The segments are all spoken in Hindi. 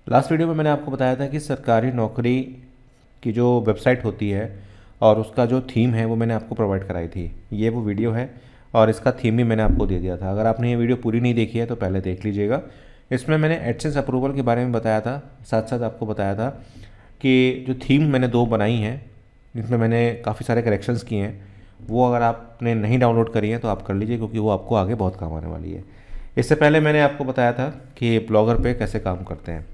लास्ट वीडियो में मैंने आपको बताया था कि सरकारी नौकरी की जो वेबसाइट होती है और उसका जो थीम है वो मैंने आपको प्रोवाइड कराई थी। ये वो वीडियो है और इसका थीम भी मैंने आपको दे दिया था। अगर आपने ये वीडियो पूरी नहीं देखी है तो पहले देख लीजिएगा। इसमें मैंने एडसेंस अप्रूवल के बारे में बताया था, साथ साथ आपको बताया था कि जो थीम मैंने 2 बनाई हैं जिसमें मैंने काफ़ी सारे करेक्शंस किए हैं, वो अगर आपने नहीं डाउनलोड करी है तो आप कर लीजिए, क्योंकि वो आपको आगे बहुत काम आने वाली है। इससे पहले मैंने आपको बताया था कि ब्लॉगर पे कैसे काम करते हैं।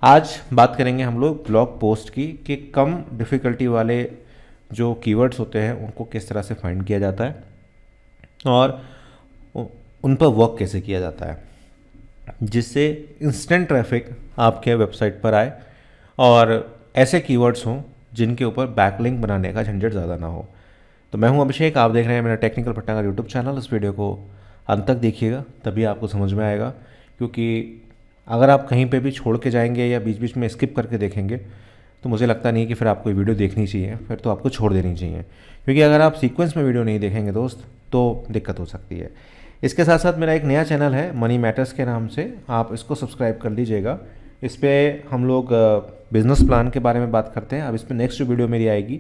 आज बात करेंगे हम लोग ब्लॉग पोस्ट की कि कम डिफ़िकल्टी वाले जो कीवर्ड्स होते हैं उनको किस तरह से फाइंड किया जाता है और उन पर वर्क कैसे किया जाता है, जिससे इंस्टेंट ट्रैफिक आपके वेबसाइट पर आए और ऐसे कीवर्ड्स हों जिनके ऊपर बैकलिंक बनाने का झंझट ज़्यादा ना हो। तो मैं हूं अभिषेक, आप देख रहे हैं मेरा टेक्निकल भट्टागर यूट्यूब चैनल। इस वीडियो को अंत तक देखिएगा, तभी आपको समझ में आएगा, क्योंकि अगर आप कहीं पे भी छोड़ के जाएंगे या बीच बीच में स्किप करके देखेंगे तो मुझे लगता नहीं कि फिर आपको ये वीडियो देखनी चाहिए, फिर तो आपको छोड़ देनी चाहिए। क्योंकि अगर आप सीक्वेंस में वीडियो नहीं देखेंगे दोस्त तो दिक्कत हो सकती है। इसके साथ साथ मेरा एक नया चैनल है मनी मैटर्स के नाम से, आप इसको सब्सक्राइब कर लीजिएगा। इस पर हम लोग बिज़नेस प्लान के बारे में बात करते हैं। अब इस पर नेक्स्ट जो वीडियो मेरी आएगी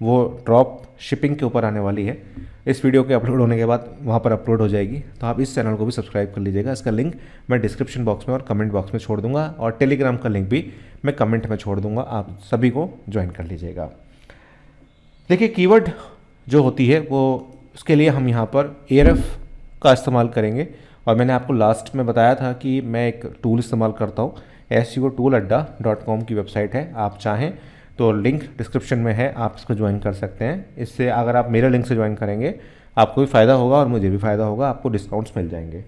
वो ड्रॉप शिपिंग के ऊपर आने वाली है। इस वीडियो के अपलोड होने के बाद वहाँ पर अपलोड हो जाएगी, तो आप इस चैनल को भी सब्सक्राइब कर लीजिएगा। इसका लिंक मैं डिस्क्रिप्शन बॉक्स में और कमेंट बॉक्स में छोड़ दूंगा, और टेलीग्राम का लिंक भी मैं कमेंट में छोड़ दूंगा, आप सभी को ज्वाइन कर लीजिएगा। देखिए, कीवर्ड जो होती है वो उसके लिए हम यहाँ पर एआरएफ का इस्तेमाल करेंगे। और मैंने आपको लास्ट में बताया था कि मैं एक टूल इस्तेमाल करता हूँ, SEOtooladda.com की वेबसाइट है। आप चाहें तो लिंक डिस्क्रिप्शन में है, आप इसको ज्वाइन कर सकते हैं। इससे अगर आप मेरे लिंक से ज्वाइन करेंगे आपको भी फ़ायदा होगा और मुझे भी फ़ायदा होगा, आपको डिस्काउंट्स मिल जाएंगे।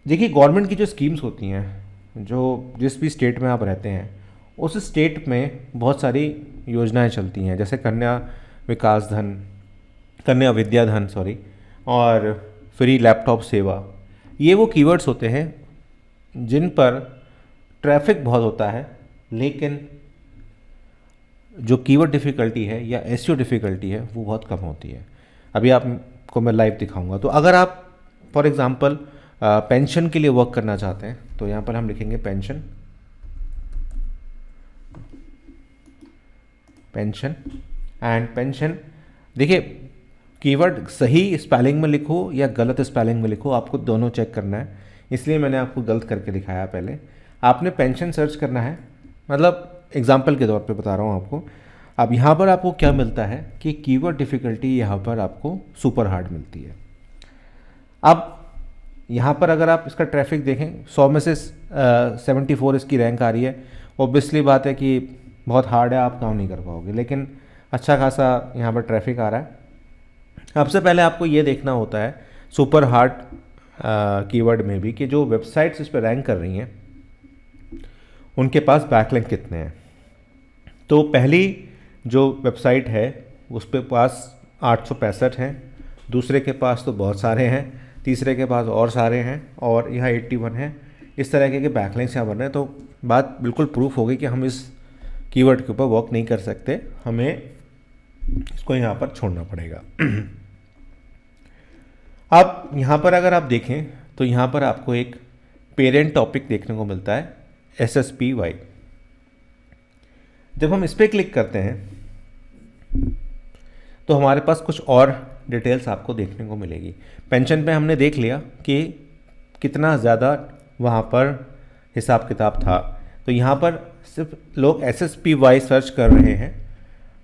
देखिए, गवर्नमेंट की जो स्कीम्स होती हैं, जो जिस भी स्टेट में आप रहते हैं उस स्टेट में बहुत सारी योजनाएं चलती हैं, जैसे कन्या विकास धन, कन्या विद्या धन सॉरी, और फ्री लैपटॉप सेवा। ये वो कीवर्ड्स होते हैं जिन पर ट्रैफिक बहुत होता है, लेकिन जो कीवर्ड डिफ़िकल्टी है या एसईओ डिफ़िकल्टी है वो बहुत कम होती है। अभी आपको मैं लाइव दिखाऊंगा। तो अगर आप फॉर एग्ज़ाम्पल पेंशन के लिए वर्क करना चाहते हैं तो यहाँ पर हम लिखेंगे पेंशन, पेंशन एंड पेंशन। देखिए, कीवर्ड सही स्पेलिंग में लिखो या गलत स्पेलिंग में लिखो, आपको दोनों चेक करना है, इसलिए मैंने आपको गलत करके दिखाया। पहले आपने पेंशन सर्च करना है, मतलब एग्जाम्पल के तौर पे बता रहा हूँ आपको। अब यहाँ पर आपको क्या मिलता है कि कीवर्ड डिफ़िकल्टी यहाँ पर आपको सुपर हार्ड मिलती है। अब यहाँ पर अगर आप इसका ट्रैफिक देखें, 100 में से 74 इसकी रैंक आ रही है। ऑब्वियसली बात है कि बहुत हार्ड है, आप काम नहीं कर पाओगे, लेकिन अच्छा खासा यहाँ पर ट्रैफिक आ रहा है। सबसे पहले आपको ये देखना होता है सुपर हार्ड कीवर्ड में भी कि जो वेबसाइट्स इस पर रैंक कर रही हैं उनके पास बैकलिंक कितने हैं। तो पहली जो वेबसाइट है उस पे पास 865 हैं, दूसरे के पास तो बहुत सारे हैं, तीसरे के पास और सारे हैं, और यहाँ 81 हैं। इस तरह के बैकलिंक्स यहाँ बन रहे हैं। तो बात बिल्कुल प्रूफ हो गई कि हम इस कीवर्ड के ऊपर वर्क नहीं कर सकते, हमें इसको यहाँ पर छोड़ना पड़ेगा। अब यहाँ पर अगर आप देखें तो यहाँ पर आपको एक पेरेंट टॉपिक देखने को मिलता है, SSPY। जब हम इस पर क्लिक करते हैं तो हमारे पास कुछ और डिटेल्स आपको देखने को मिलेगी। पेंशन पे हमने देख लिया कि कितना ज़्यादा वहाँ पर हिसाब किताब था, तो यहाँ पर सिर्फ लोग SSPY सर्च कर रहे हैं।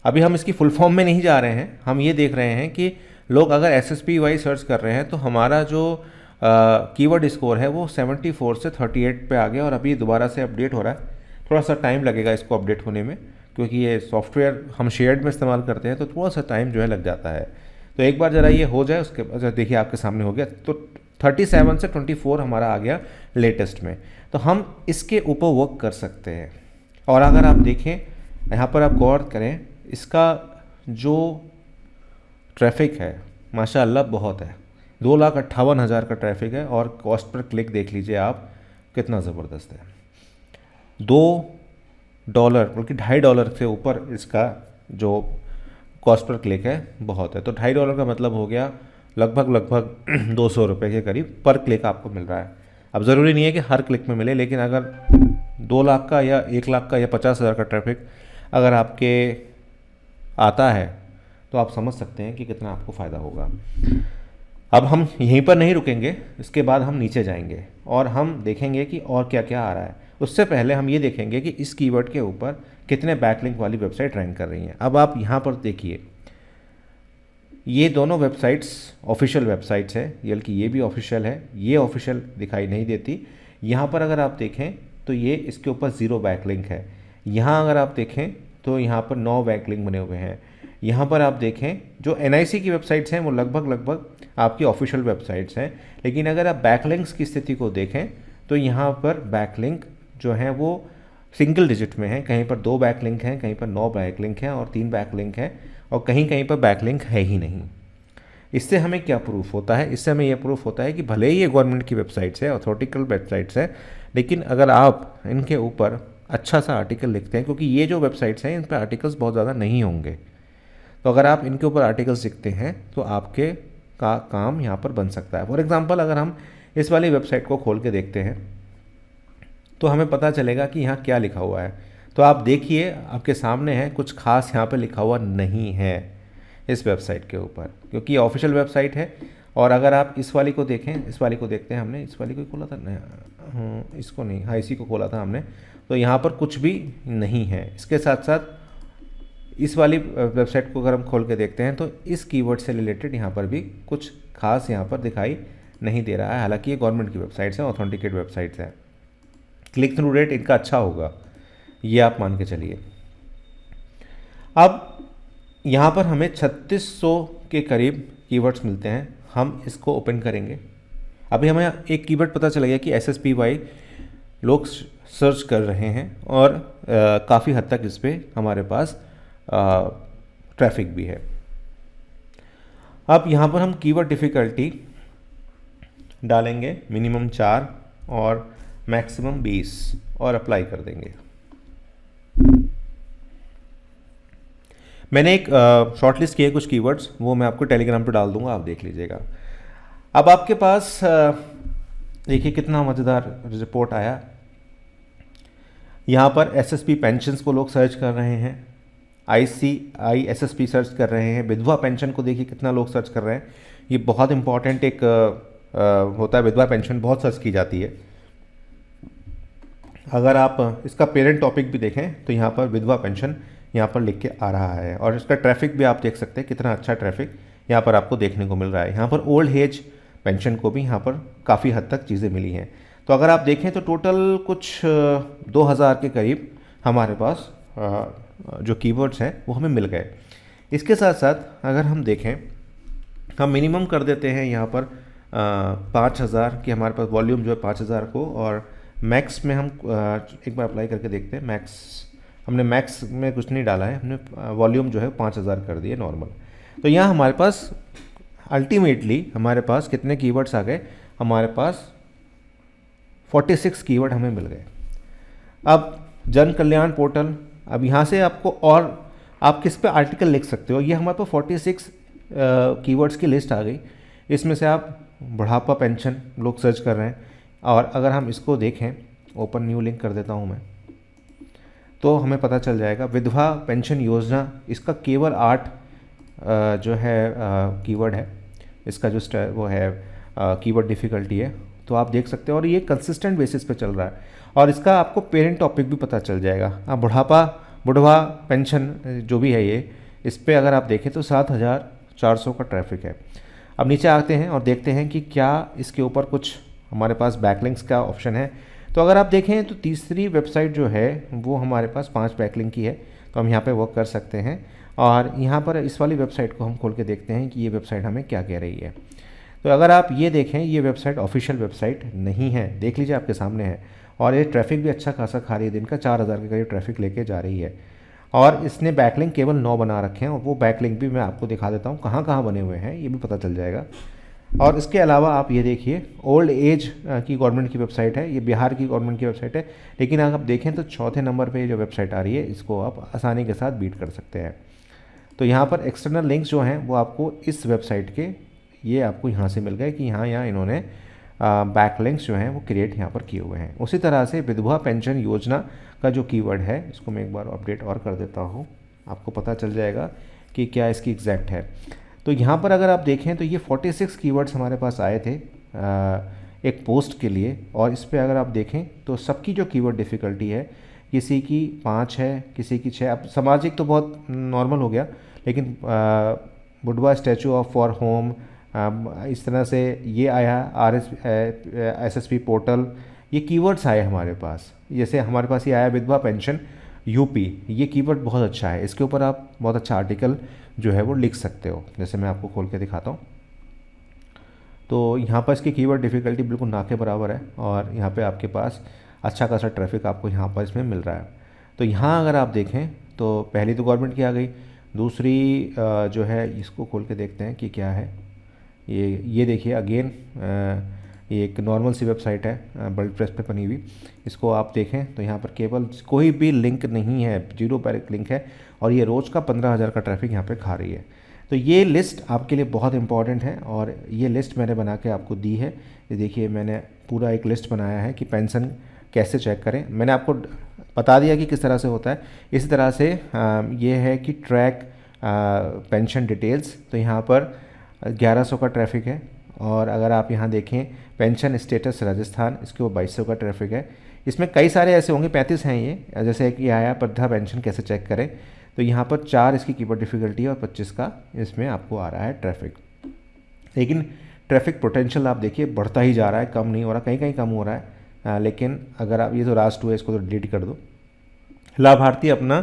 अभी हम इसकी फुल फॉर्म में नहीं जा रहे हैं, हम ये देख रहे हैं कि लोग अगर SSPY सर्च कर रहे हैं तो हमारा जो कीवर्ड स्कोर है वो 74 से 38 पे आ गया, और अभी दोबारा से अपडेट हो रहा है। थोड़ा सा टाइम लगेगा इसको अपडेट होने में, क्योंकि ये सॉफ्टवेयर हम शेयर्ड में इस्तेमाल करते हैं तो थोड़ा सा टाइम जो है लग जाता है। तो एक बार ज़रा ये हो जाए, उसके बाद देखिए आपके सामने हो गया। तो 37 से 24 हमारा आ गया लेटेस्ट में, तो हम इसके ऊपर वर्क कर सकते हैं। और अगर आप देखें यहाँ पर, आप गौर करें, इसका जो ट्रैफिक है माशाअल्लाह बहुत है, 2,58,000 का ट्रैफिक है, और कॉस्ट पर क्लिक देख लीजिए आप कितना ज़बरदस्त है। $2 बल्कि $2.5 से ऊपर इसका जो कॉस्ट पर क्लिक है बहुत है। तो $2.5 का मतलब हो गया लगभग 200 रुपये के करीब पर क्लिक आपको मिल रहा है। अब ज़रूरी नहीं है कि हर क्लिक में मिले, लेकिन अगर 2 लाख का या 1 लाख का या 50,000 का ट्रैफिक अगर आपके आता है तो आप समझ सकते हैं कि कितना आपको फ़ायदा होगा। अब हम यहीं पर नहीं रुकेंगे, इसके बाद हम नीचे जाएंगे और हम देखेंगे कि और क्या क्या आ रहा है। उससे पहले हम ये देखेंगे कि इस कीवर्ड के ऊपर कितने बैकलिंक वाली वेबसाइट रैंक कर रही हैं। अब आप यहाँ पर देखिए, ये दोनों वेबसाइट्स ऑफिशियल वेबसाइट्स है, बल्कि ये भी ऑफिशियल है, ये ऑफिशियल दिखाई नहीं देती। यहाँ पर अगर आप देखें तो ये इसके ऊपर 0 बैकलिंक है। यहाँ अगर आप देखें तो यहाँ पर 9 बैकलिंक बने हुए हैं। यहाँ पर आप देखें जो NIC की वेबसाइट्स हैं वो लगभग आपकी ऑफिशियल वेबसाइट्स हैं, लेकिन अगर आप बैकलिंक्स की स्थिति को देखें तो यहाँ पर बैकलिंक जो हैं वो सिंगल डिजिट में हैं। कहीं पर 2 बैकलिंक हैं, कहीं पर 9 बैकलिंक हैं और 3 बैकलिंक हैं और कहीं कहीं पर बैकलिंक है ही नहीं। इससे हमें क्या प्रूफ होता है? इससे हमें यह प्रूफ होता है कि भले ही ये गवर्नमेंट की वेबसाइट्स है, अथॉरिटिकल वेबसाइट्स है, लेकिन अगर आप इनके ऊपर अच्छा सा आर्टिकल लिखते हैं, क्योंकि ये जो वेबसाइट्स हैं इन पर आर्टिकल्स बहुत ज़्यादा नहीं होंगे, तो अगर आप इनके ऊपर आर्टिकल्स लिखते हैं तो आपके का काम यहाँ पर बन सकता है। फॉर एग्जांपल अगर हम इस वाली वेबसाइट को खोल के देखते हैं तो हमें पता चलेगा कि यहाँ क्या लिखा हुआ है। तो आप देखिए, आपके सामने है, कुछ खास यहाँ पर लिखा हुआ नहीं है इस वेबसाइट के ऊपर, क्योंकि ये ऑफिशियल वेबसाइट है। और अगर आप इस वाली को देखें, इस वाली को देखते हैं, हमने इस वाली को खोला था नहीं, इसको नहीं, हाँ इसी को खोला था हमने, तो यहाँ पर कुछ भी नहीं है। इसके साथ साथ इस वाली वेबसाइट को अगर हम खोल के देखते हैं तो इस कीवर्ड से रिलेटेड यहाँ पर भी कुछ खास यहाँ पर दिखाई नहीं दे रहा है। हालांकि ये गवर्नमेंट की वेबसाइट्स हैं, ऑथेंटिकेट वेबसाइट्स हैं, क्लिक थ्रू रेट इनका अच्छा होगा, ये आप मान के चलिए। अब यहाँ पर हमें 3600 के करीब कीवर्ड्स मिलते हैं। हम इसको ओपन करेंगे। अभी हमें एक कीवर्ड पता चला गया कि SSPY लोग सर्च कर रहे हैं और काफ़ी हद तक इस पर हमारे पास ट्रैफिक भी है। अब यहाँ पर हम कीवर्ड डिफ़िकल्टी डालेंगे मिनिमम 4 और मैक्सिमम 20 और अप्लाई कर देंगे। मैंने एक शॉर्टलिस्ट किए कुछ कीवर्ड्स, वो मैं आपको टेलीग्राम पे डाल दूंगा, आप देख लीजिएगा। अब आपके पास देखिए कितना मज़ेदार रिपोर्ट आया। यहाँ पर SSP पेंशन्स को लोग सर्च कर रहे हैं, ICI SSP सर्च कर रहे हैं, विधवा पेंशन को देखिए कितना लोग सर्च कर रहे हैं। ये बहुत इंपॉर्टेंट एक होता है, विधवा पेंशन बहुत सर्च की जाती है। अगर आप इसका पेरेंट टॉपिक भी देखें तो यहाँ पर विधवा पेंशन यहाँ पर लिख के आ रहा है और इसका ट्रैफिक भी आप देख सकते हैं, कितना अच्छा ट्रैफिक यहाँ पर आपको देखने को मिल रहा है। यहाँ पर ओल्ड एज पेंशन को भी यहाँ पर काफ़ी हद तक चीज़ें मिली हैं। तो अगर आप देखें तो टोटल कुछ 2000 के करीब हमारे पास जो कीवर्ड्स हैं वो हमें मिल गए। इसके साथ साथ अगर हम देखें, हम मिनिमम कर देते हैं यहाँ पर 5000 की हमारे पास वॉल्यूम जो है 5000 को, और मैक्स में हम एक बार अप्लाई करके देखते हैं। हमने मैक्स में कुछ नहीं डाला है, हमने वॉल्यूम जो है 5000 कर दिए नॉर्मल। तो यहाँ हमारे पास अल्टीमेटली हमारे पास कितने कीवर्ड्स आ गए, हमारे पास 46 कीवर्ड हमें मिल गए। अब जन कल्याण पोर्टल, अब यहाँ से आपको और आप किस पे आर्टिकल लिख सकते हो, ये हमारे पास 46 कीवर्ड्स की लिस्ट आ गई। इसमें से आप बुढ़ापा पेंशन लोग सर्च कर रहे हैं, और अगर हम इसको देखें, ओपन न्यू लिंक कर देता हूँ मैं, तो हमें पता चल जाएगा विधवा पेंशन योजना, इसका केवल 8 जो है कीवर्ड है, इसका जो वो है कीवर्ड डिफ़िकल्टी है, तो आप देख सकते हैं। और ये कंसिस्टेंट बेसिस पे चल रहा है, और इसका आपको पेरेंट टॉपिक भी पता चल जाएगा। आप बुढ़वा पेंशन जो भी है ये, इस पर अगर आप देखें तो 7400 का ट्रैफिक है। अब नीचे आते हैं और देखते हैं कि क्या इसके ऊपर कुछ हमारे पास बैकलिंक्स का ऑप्शन है। तो अगर आप देखें तो तीसरी वेबसाइट जो है वो हमारे पास 5 बैकलिंक की है, तो हम यहाँ पे वर्क कर सकते हैं। और यहाँ पर इस वाली वेबसाइट को हम खोल के देखते हैं कि ये वेबसाइट हमें क्या कह रही है। तो अगर आप ये देखें, ये वेबसाइट ऑफिशियल वेबसाइट नहीं है, देख लीजिए आपके सामने है, और ये ट्रैफिक भी अच्छा खासा खा रही है, दिन का 4000 के करीब ट्रैफिक लेके जा रही है। और इसने बैकलिंक केवल 9 बना रखे हैं, और वो बैकलिंक भी मैं आपको दिखा देता हूँ कहाँ कहाँ बने हुए हैं, ये भी पता चल जाएगा। और इसके अलावा आप ये देखिए, ओल्ड एज की गवर्नमेंट की वेबसाइट है, ये बिहार की गवर्नमेंट की वेबसाइट है, लेकिन अगर आप देखें तो चौथे नंबर पे जो वेबसाइट आ रही है, इसको आप आसानी के साथ बीट कर सकते हैं। तो यहाँ पर एक्सटर्नल लिंक्स जो हैं वो आपको इस वेबसाइट के, ये आपको यहाँ से मिल गए कि यहाँ इन्होंने बैकलिंक्स जो हैं वो क्रिएट यहाँ पर किए हुए हैं। उसी तरह से विधवा पेंशन योजना का जो कीवर्ड है, इसको मैं एक बार अपडेट और कर देता हूँ, आपको पता चल जाएगा कि क्या इसकी एग्जैक्ट है। तो यहाँ पर अगर आप देखें तो ये 46 कीवर्ड्स हमारे पास आए थे एक पोस्ट के लिए, और इस पर अगर आप देखें तो सबकी जो कीवर्ड डिफ़िकल्टी है, किसी की 5 है, किसी की 6। अब सामाजिक तो बहुत नॉर्मल हो गया, लेकिन बुढ़वा स्टैचू ऑफ फॉर होम, इस तरह से ये आया, SSP पोर्टल, ये कीवर्ड्स आए हमारे पास। जैसे हमारे पास ये आया विधवा पेंशन यूपी, ये कीवर्ड बहुत अच्छा है, इसके ऊपर आप बहुत अच्छा आर्टिकल जो है वो लिख सकते हो। जैसे मैं आपको खोल के दिखाता हूँ, तो यहाँ पर इसकी कीवर्ड डिफ़िकल्टी बिल्कुल ना के बराबर है, और यहाँ पे आपके पास अच्छा खासा ट्रैफिक आपको यहाँ पर इसमें मिल रहा है। तो यहाँ अगर आप देखें तो पहली तो गवर्नमेंट की आ गई, दूसरी जो है इसको खोल के देखते हैं कि क्या है। ये देखिए अगेन, ये एक नॉर्मल सी वेबसाइट है वर्ल्डप्रेस पे बनी हुई। इसको आप देखें तो यहाँ पर केवल कोई भी लिंक नहीं है, 0 डायरेक्ट लिंक है, और ये रोज़ का 15,000 का ट्रैफिक यहाँ पे खा रही है। तो ये लिस्ट आपके लिए बहुत इंपॉर्टेंट है, और ये लिस्ट मैंने बना के आपको दी है। ये देखिए मैंने पूरा एक लिस्ट बनाया है कि पेंशन कैसे चेक करें। मैंने आपको बता दिया कि किस तरह से होता है। इसी तरह से ये है कि ट्रैक पेंशन डिटेल्स, तो यहाँ पर 1100 का ट्रैफिक है, और अगर आप यहाँ देखें पेंशन स्टेटस राजस्थान, इसके वो 2200 का ट्रैफिक है। इसमें कई सारे ऐसे होंगे, 35 हैं ये, जैसे कि आया वृद्धा पेंशन कैसे चेक करें, तो यहाँ पर 4 इसकी कीवर्ड डिफ़िकल्टी है और 25 का इसमें आपको आ रहा है ट्रैफिक। लेकिन ट्रैफिक पोटेंशियल आप देखिए बढ़ता ही जा रहा है, कम नहीं हो रहा, कहीं कहीं कम हो रहा है। लेकिन अगर आप, ये तो लास्ट 2 है, इसको तो डिलीट कर दो। लाभार्थी अपना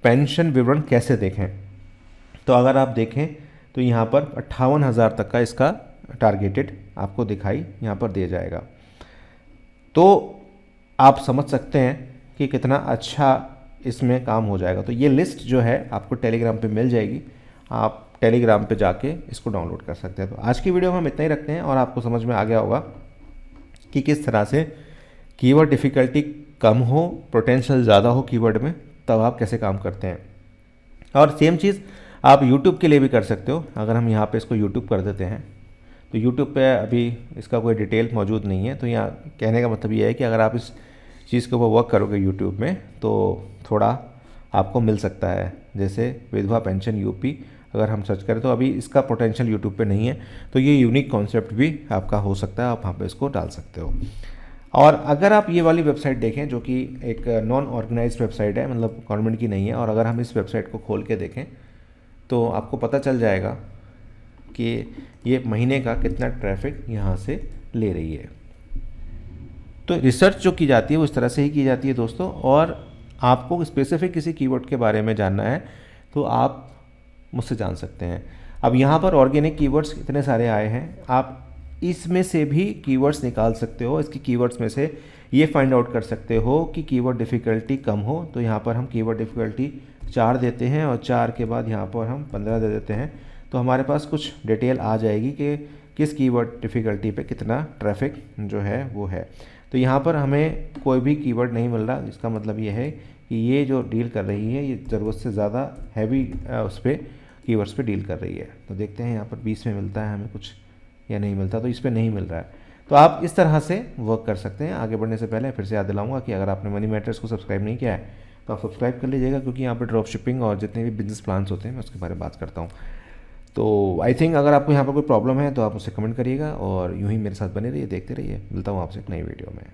पेंशन विवरण कैसे देखें, तो अगर आप देखें तो यहाँ पर 58,000 तक का इसका टारगेटेड आपको दिखाई यहाँ पर दे जाएगा। तो आप समझ सकते हैं कि कितना अच्छा इसमें काम हो जाएगा। तो ये लिस्ट जो है आपको टेलीग्राम पे मिल जाएगी, आप टेलीग्राम पे जाके इसको डाउनलोड कर सकते हैं। तो आज की वीडियो में हम इतना ही रखते हैं, और आपको समझ में आ गया होगा कि किस तरह से कीवर्ड डिफ़िकल्टी कम हो, पोटेंशियल ज़्यादा हो कीवर्ड में, तब आप कैसे काम करते हैं। और सेम चीज़ आप यूट्यूब के लिए भी कर सकते हो। अगर हम यहाँ पे इसको यूट्यूब कर देते हैं, तो यूट्यूब पे अभी इसका कोई डिटेल मौजूद नहीं है। तो यहाँ कहने का मतलब ये है कि अगर आप इस चीज़ के ऊपर वर्क करोगे यूट्यूब में, तो थोड़ा आपको मिल सकता है। जैसे विधवा पेंशन यूपी अगर हम सर्च करें, तो अभी इसका पोटेंशियल यूट्यूब पे नहीं है, तो ये यूनिक कॉन्सेप्ट भी आपका हो सकता है, आप वहाँ पे इसको डाल सकते हो। और अगर आप ये वाली वेबसाइट देखें, जो कि एक नॉन ऑर्गेनाइज्ड वेबसाइट है, मतलब गवर्नमेंट की नहीं है, और अगर हम इस वेबसाइट को खोल के देखें तो आपको पता चल जाएगा कि ये महीने का कितना ट्रैफिक यहाँ से ले रही है। तो रिसर्च जो की जाती है वो इस तरह से ही की जाती है दोस्तों। और आपको स्पेसिफिक किसी कीवर्ड के बारे में जानना है तो आप मुझसे जान सकते हैं। अब यहाँ पर ऑर्गेनिक कीवर्ड्स इतने सारे आए हैं, आप इसमें से भी कीवर्ड्स निकाल सकते हो। इसकी कीवर्ड्स में से ये फाइंड आउट कर सकते हो कि कीवर्ड डिफ़िकल्टी कम हो, तो यहाँ पर हम कीवर्ड डिफ़िकल्टी 4 देते हैं, और 4 के बाद यहाँ पर हम 15 दे देते हैं। तो हमारे पास कुछ डिटेल आ जाएगी कि किस कीवर्ड डिफ़िकल्टी पे कितना ट्रैफिक जो है वो है। तो यहाँ पर हमें कोई भी कीवर्ड नहीं मिल रहा, इसका मतलब ये है कि ये जो डील कर रही है ये ज़रूरत से ज़्यादा हैवी उस पर कीवर्ड्स पे डील कर रही है। तो देखते हैं यहाँ पर 20 में मिलता है हमें कुछ या नहीं मिलता, तो इस पर नहीं मिल रहा है। तो आप इस तरह से वर्क कर सकते हैं। आगे बढ़ने से पहले फिर से याद दिलाऊंगा कि अगर आपने मनी मैटर्स को सब्सक्राइब नहीं किया है तो आप सब्सक्राइब कर लीजिएगा, क्योंकि यहाँ पर ड्रॉप शिपिंग और जितने भी बिजनेस प्लान्स होते हैं मैं उसके बारे में बात करता हूँ। तो आई थिंक अगर आपको यहाँ पर कोई प्रॉब्लम है तो आप मुझसे कमेंट करिएगा, और यूँ ही मेरे साथ बने रहिए, देखते रहिए। मिलता हूँ आपसे एक नई वीडियो में।